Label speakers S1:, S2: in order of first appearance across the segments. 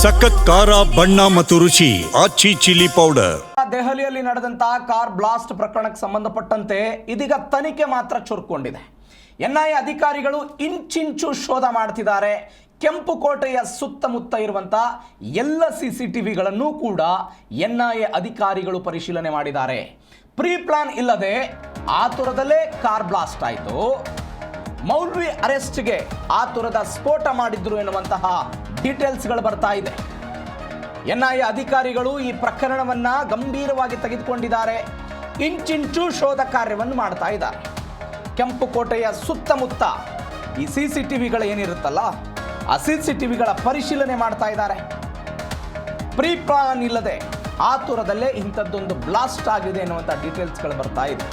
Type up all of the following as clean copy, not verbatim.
S1: ಸಖತ್ ಖಾರ ಬಣ್ಣ ಮತ್ತು ರುಚಿ ಆಚಿ ಚಿಲ್ಲಿ ಪೌಡರ್.
S2: ದೆಹಲಿಯಲ್ಲಿ ನಡೆದಂತಹ ಕಾರ್ ಬ್ಲಾಸ್ಟ್ ಪ್ರಕರಣಕ್ಕೆ ಸಂಬಂಧಪಟ್ಟಂತೆ ಇದೀಗ ತನಿಖೆ ಮಾತ್ರ ಚುರುಕೊಂಡಿದೆ. ಎನ್ಐಎ ಅಧಿಕಾರಿಗಳು ಇಂಚಿಂಚು ಶೋಧ ಮಾಡ್ತಿದ್ದಾರೆ. ಕೆಂಪುಕೋಟೆಯ ಸುತ್ತಮುತ್ತ ಇರುವಂತಹ ಎಲ್ಲ ಸಿಸಿಟಿವಿಗಳನ್ನು ಕೂಡ ಎನ್ಐಎ ಅಧಿಕಾರಿಗಳು ಪರಿಶೀಲನೆ ಮಾಡಿದ್ದಾರೆ. ಪ್ರೀ ಪ್ಲಾನ್ ಇಲ್ಲದೆ ಆತುರದಲ್ಲೇ ಕಾರ್ ಬ್ಲಾಸ್ಟ್ ಆಯಿತು. ಮೌಲ್ವಿ ಅರೆಸ್ಟ್ಗೆ ಆತುರದ ಸ್ಫೋಟ ಮಾಡಿದ್ರು ಎನ್ನುವಂತಹ ಡೀಟೇಲ್ಸ್ಗಳು ಬರ್ತಾ ಇದೆ. ಎನ್ಐಎ ಅಧಿಕಾರಿಗಳು ಈ ಪ್ರಕರಣವನ್ನ ಗಂಭೀರವಾಗಿ ತೆಗೆದುಕೊಂಡಿದ್ದಾರೆ. ಇಂಚಿಂಚು ಶೋಧ ಕಾರ್ಯವನ್ನು ಮಾಡ್ತಾ ಇದ್ದಾರೆ. ಕೆಂಪುಕೋಟೆಯ ಸುತ್ತಮುತ್ತ ಈ ಸಿಸಿಟಿವಿಗಳು ಏನಿರುತ್ತಲ್ಲ, ಆ ಸಿಸಿಟಿವಿಗಳ ಪರಿಶೀಲನೆ ಮಾಡ್ತಾ ಇದ್ದಾರೆ. ಪ್ರೀ ಪ್ಲಾನ್ ಇಲ್ಲದೆ ಆತುರದಲ್ಲೇ ಇಂಥದ್ದೊಂದು ಬ್ಲಾಸ್ಟ್ ಆಗಿದೆ ಎನ್ನುವಂಥ ಡೀಟೇಲ್ಸ್ಗಳು ಬರ್ತಾ ಇದೆ.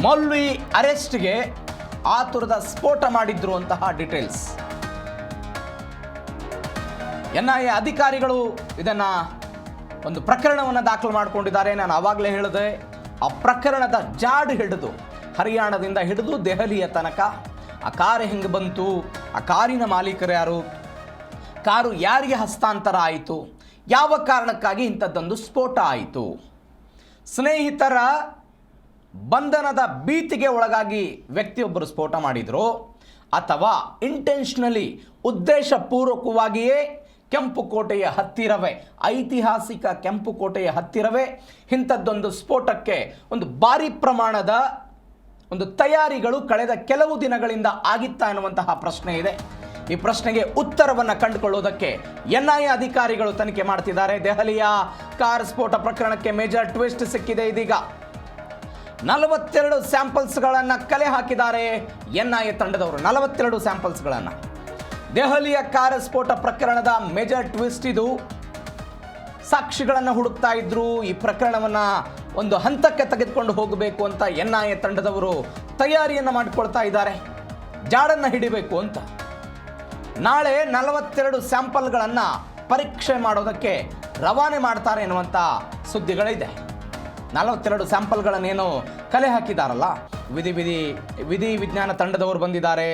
S2: ಮೌಲ್ವಿ ಅರೆಸ್ಟ್ಗೆ ಆತುರದ ಸ್ಫೋಟ ಮಾಡಿದ್ರು ಅಂತಹ ಡೀಟೇಲ್ಸ್. ಎನ್ಐಎ ಅಧಿಕಾರಿಗಳು ಇದನ್ನ ಒಂದು ಪ್ರಕರಣವನ್ನು ದಾಖಲು ಮಾಡಿಕೊಂಡಿದ್ದಾರೆ. ನಾನು ಆವಾಗಲೇ ಹೇಳಿದೆ, ಆ ಪ್ರಕರಣದ ಜಾಡು ಹಿಡಿದು ಹರಿಯಾಣದಿಂದ ಹಿಡಿದು ದೆಹಲಿಯ ತನಕ ಆ ಕಾರು ಹೆಂಗೆ ಬಂತು, ಆ ಕಾರಿನ ಮಾಲೀಕರು ಯಾರು, ಕಾರು ಯಾರಿಗೆ ಹಸ್ತಾಂತರ ಆಯಿತು, ಯಾವ ಕಾರಣಕ್ಕಾಗಿ ಇಂಥದ್ದೊಂದು ಸ್ಫೋಟ ಆಯಿತು, ಸ್ನೇಹಿತರ ಬಂಧನದ ಭೀತಿಗೆ ಒಳಗಾಗಿ ವ್ಯಕ್ತಿಯೊಬ್ಬರು ಸ್ಫೋಟ ಮಾಡಿದ್ರು ಅಥವಾ ಇಂಟೆನ್ಷನಲಿ ಉದ್ದೇಶಪೂರ್ವಕವಾಗಿಯೇ ಕೆಂಪುಕೋಟೆಯ ಹತ್ತಿರವೇ, ಐತಿಹಾಸಿಕ ಕೆಂಪುಕೋಟೆಯ ಹತ್ತಿರವೇ ಇಂಥದ್ದೊಂದು ಸ್ಫೋಟಕ್ಕೆ ಒಂದು ಭಾರಿ ಪ್ರಮಾಣದ ಒಂದು ತಯಾರಿಗಳು ಕಳೆದ ಕೆಲವು ದಿನಗಳಿಂದ ಆಗಿತ್ತಾ ಎನ್ನುವಂತಹ ಪ್ರಶ್ನೆ ಇದೆ. ಈ ಪ್ರಶ್ನೆಗೆ ಉತ್ತರವನ್ನು ಕಂಡುಕೊಳ್ಳುವುದಕ್ಕೆ ಎನ್ಐಎ ಅಧಿಕಾರಿಗಳು ತನಿಖೆ ಮಾಡ್ತಿದ್ದಾರೆ. ದೆಹಲಿಯ ಕಾರ್ ಸ್ಫೋಟ ಪ್ರಕರಣಕ್ಕೆ ಮೇಜರ್ ಟ್ವಿಸ್ಟ್ ಸಿಕ್ಕಿದೆ. ಇದೀಗ 42 ಸ್ಯಾಂಪಲ್ಸ್ಗಳನ್ನು ಕಲೆ ಹಾಕಿದ್ದಾರೆ ಎನ್ಐಎ ತಂಡದವರು. 42 ಸ್ಯಾಂಪಲ್ಸ್ಗಳನ್ನು. ದೆಹಲಿಯ ಕಾರ್ ಸ್ಫೋಟ ಪ್ರಕರಣದ ಮೇಜರ್ ಟ್ವಿಸ್ಟ್ ಇದು. ಸಾಕ್ಷಿಗಳನ್ನು ಹುಡುಕ್ತಾ ಇದ್ರು. ಈ ಪ್ರಕರಣವನ್ನು ಒಂದು ಹಂತಕ್ಕೆ ತೆಗೆದುಕೊಂಡು ಹೋಗಬೇಕು ಅಂತ ಎನ್ಐಎ ತಂಡದವರು ತಯಾರಿಯನ್ನು ಮಾಡಿಕೊಳ್ತಾ ಇದ್ದಾರೆ. ಜಾಡನ್ನು ಹಿಡಿಬೇಕು ಅಂತ. ನಾಳೆ 42 ಸ್ಯಾಂಪಲ್ಗಳನ್ನು ಪರೀಕ್ಷೆ ಮಾಡೋದಕ್ಕೆ ರವಾನೆ ಮಾಡ್ತಾರೆ ಎನ್ನುವಂಥ ಸುದ್ದಿಗಳಿದೆ. 42 ಸ್ಯಾಂಪಲ್ಗಳನ್ನೇನು ಕಲೆ ಹಾಕಿದಾರಲ್ಲ, ವಿಧಿ ವಿಜ್ಞಾನ ತಂಡದವರು ಬಂದಿದ್ದಾರೆ,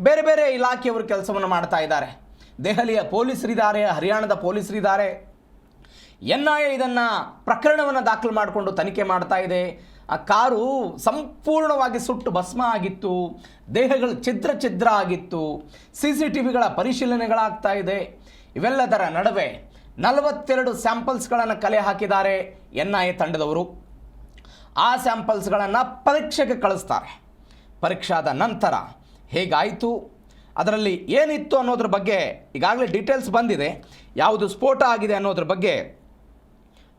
S2: ಬೇರೆ ಬೇರೆ ಇಲಾಖೆಯವರು ಕೆಲಸವನ್ನು ಮಾಡ್ತಾ ಇದ್ದಾರೆ. ದೆಹಲಿಯ ಪೊಲೀಸರಿದ್ದಾರೆ, ಹರಿಯಾಣದ ಪೊಲೀಸರಿದ್ದಾರೆ. ಎನ್ಐಎ ಇದನ್ನು ಪ್ರಕರಣವನ್ನು ದಾಖಲು ಮಾಡಿಕೊಂಡು ತನಿಖೆ ಮಾಡ್ತಾ ಇದೆ. ಆ ಕಾರು ಸಂಪೂರ್ಣವಾಗಿ ಸುಟ್ಟು ಭಸ್ಮ ಆಗಿತ್ತು, ದೇಹಗಳು ಛಿದ್ರ ಆಗಿತ್ತು, CCTVಗಳ ಪರಿಶೀಲನೆಗಳಾಗ್ತಾ ಇದೆ. ಇವೆಲ್ಲದರ ನಡುವೆ 42 ಸ್ಯಾಂಪಲ್ಸ್ಗಳನ್ನು ಕಲೆ ಹಾಕಿದ್ದಾರೆ ಎನ್ಐಎ ತಂಡದವರು. ಆ ಸ್ಯಾಂಪಲ್ಸ್ಗಳನ್ನು ಪರೀಕ್ಷೆಗೆ ಕಳಿಸ್ತಾರೆ. ಪರೀಕ್ಷಾದ ನಂತರ ಹೇಗಾಯಿತು, ಅದರಲ್ಲಿ ಏನಿತ್ತು ಅನ್ನೋದ್ರ ಬಗ್ಗೆ ಈಗಾಗಲೇ ಡೀಟೇಲ್ಸ್ ಬಂದಿದೆ. ಯಾವುದು ಸ್ಫೋಟ ಆಗಿದೆ ಅನ್ನೋದ್ರ ಬಗ್ಗೆ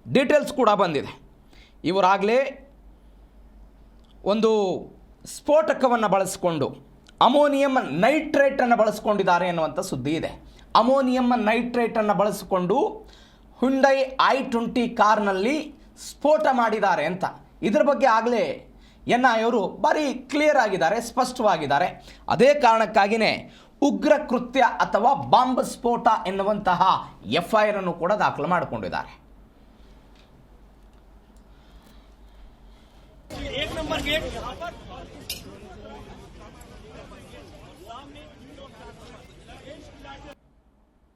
S2: ಡೀಟೇಲ್ಸ್ ಕೂಡ ಬಂದಿದೆ. ಇವರಾಗಲೇ ಒಂದು ಸ್ಫೋಟಕವನ್ನು ಬಳಸಿಕೊಂಡು ಅಮೋನಿಯಂ ನೈಟ್ರೇಟನ್ನು ಬಳಸ್ಕೊಂಡಿದ್ದಾರೆ ಎನ್ನುವಂಥ ಸುದ್ದಿ ಇದೆ. ಅಮೋನಿಯಂ ನೈಟ್ರೇಟನ್ನು ಬಳಸಿಕೊಂಡು ಹುಂಡೈ i20 ಕಾರ್ನಲ್ಲಿ ಸ್ಫೋಟ ಮಾಡಿದ್ದಾರೆ ಅಂತ. ಇದರ ಬಗ್ಗೆ ಆಗಲೇ ಎನ್ಐಎ ಅವರು ಭಾರಿ ಕ್ಲಿಯರ್ ಆಗಿದ್ದಾರೆ, ಸ್ಪಷ್ಟವಾಗಿದ್ದಾರೆ. ಅದೇ ಕಾರಣಕ್ಕಾಗಿಯೇ ಉಗ್ರ ಕೃತ್ಯ ಅಥವಾ ಬಾಂಬ್ ಸ್ಫೋಟ ಎನ್ನುವಂತಹ FIR ಅನ್ನು ಕೂಡ ದಾಖಲು ಮಾಡಿಕೊಂಡಿದ್ದಾರೆ.
S3: एक नंबर गेट